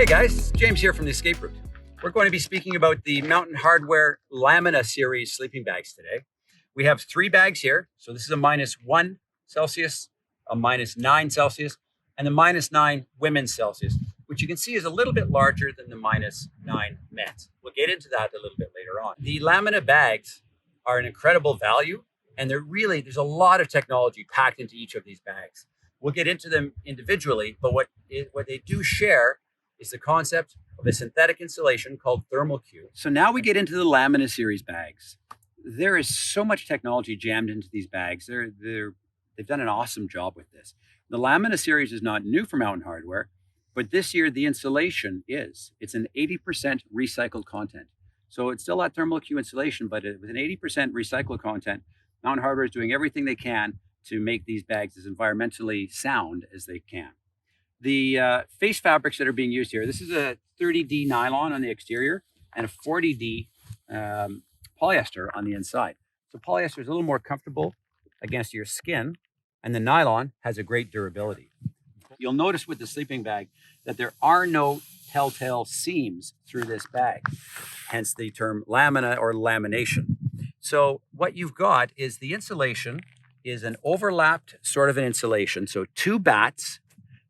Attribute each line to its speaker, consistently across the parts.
Speaker 1: Hey guys, James here from the Escape Route. We're going to be speaking about the Mountain Hardwear Lamina series sleeping bags today. We have 3 bags here. So this is a -1 Celsius, a -9 Celsius, and the -9 women's Celsius, which you can see is a little bit larger than the -9 men's. We'll get into that a little bit later on. The Lamina bags are an incredible value, and there's a lot of technology packed into each of these bags. We'll get into them individually, but what they do share is the concept of a synthetic insulation called thermal Q. So now we get into the Lamina series bags. There is so much technology jammed into these bags. They've done an awesome job with this. The Lamina series is not new for Mountain Hardwear, but this year the insulation is. It's an 80% recycled content. So it's still that thermal Q insulation, but with an 80% recycled content, Mountain Hardwear is doing everything they can to make these bags as environmentally sound as they can. The face fabrics that are being used here, this is a 30D nylon on the exterior and a 40D polyester on the inside. So polyester is a little more comfortable against your skin, and the nylon has a great durability. You'll notice with the sleeping bag that there are no telltale seams through this bag, hence the term lamina or lamination. So what you've got is the insulation is an overlapped sort of an insulation. So 2 bats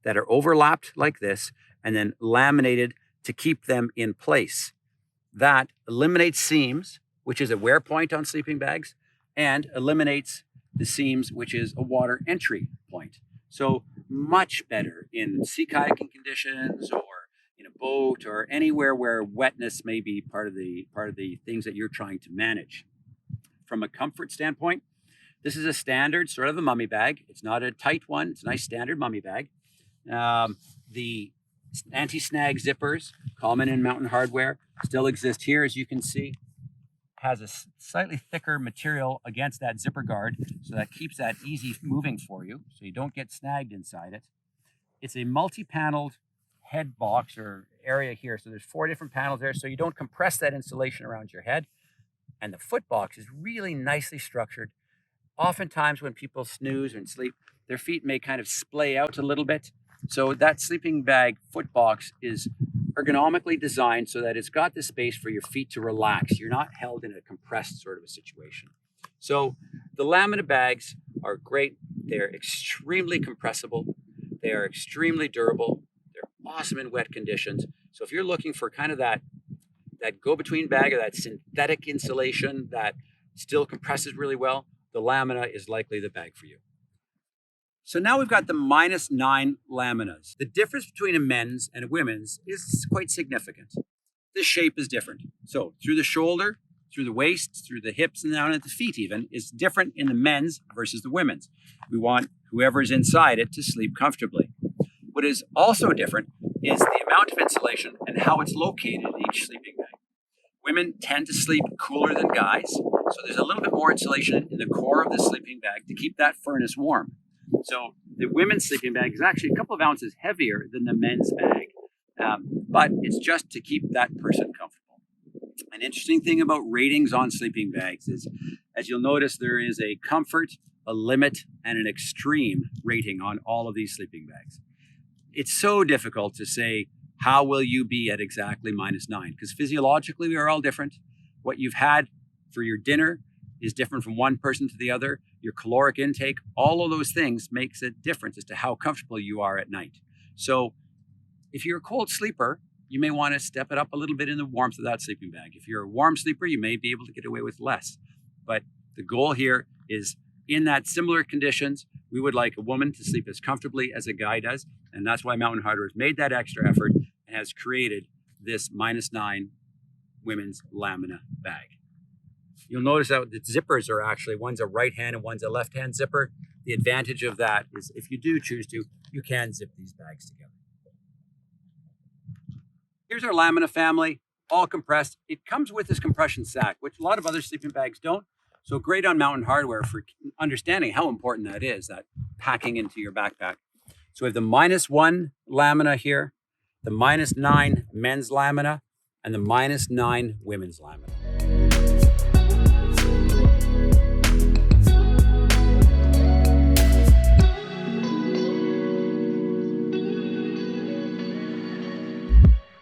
Speaker 1: that are overlapped like this and then laminated to keep them in place. That eliminates seams, which is a wear point on sleeping bags, and eliminates the seams, which is a water entry point. So much better in sea kayaking conditions or in a boat or anywhere where wetness may be part of the things that you're trying to manage. From a comfort standpoint, this is a standard sort of a mummy bag. It's not a tight one. It's a nice standard mummy bag. The anti-snag zippers, common in Mountain Hardwear, still exist here, as you can see. Has a slightly thicker material against that zipper guard, so that keeps that easy moving for you, so you don't get snagged inside it. It's a multi-paneled head box or area here, so there's 4 different panels there, so you don't compress that insulation around your head. And the foot box is really nicely structured. Oftentimes when people snooze and sleep, their feet may kind of splay out a little bit. So that sleeping bag foot box is ergonomically designed so that it's got the space for your feet to relax. You're not held in a compressed sort of a situation. So the Lamina bags are great. They're extremely compressible. They are extremely durable. They're awesome in wet conditions. So if you're looking for kind of that go-between bag or that synthetic insulation that still compresses really well, the Lamina is likely the bag for you. So now we've got the -9 laminas. The difference between a men's and a women's is quite significant. The shape is different. So through the shoulder, through the waist, through the hips, and down at the feet even, is different in the men's versus the women's. We want whoever's inside it to sleep comfortably. What is also different is the amount of insulation and how it's located in each sleeping bag. Women tend to sleep cooler than guys, so there's a little bit more insulation in the core of the sleeping bag to keep that furnace warm. So the women's sleeping bag is actually a couple of ounces heavier than the men's bag, but it's just to keep that person comfortable. An interesting thing about ratings on sleeping bags is, as you'll notice, there is a comfort, a limit, and an extreme rating on all of these sleeping bags. It's so difficult to say, how will you be at exactly -9? Because physiologically, we are all different. What you've had for your dinner is different from one person to the other. Your caloric intake, all of those things makes a difference as to how comfortable you are at night. So if you're a cold sleeper, you may want to step it up a little bit in the warmth of that sleeping bag. If you're a warm sleeper, you may be able to get away with less. But the goal here is, in that similar conditions, we would like a woman to sleep as comfortably as a guy does. And that's why Mountain Hardwear has made that extra effort and has created this -9 women's Lamina bag. You'll notice that the zippers are actually, one's a right-hand and one's a left-hand zipper. The advantage of that is if you do choose to, you can zip these bags together. Here's our Lamina family, all compressed. It comes with this compression sack, which a lot of other sleeping bags don't. So great on Mountain Hardwear for understanding how important that is, that packing into your backpack. So we have the -1 Lamina here, the -9 men's Lamina, and the -9 women's Lamina.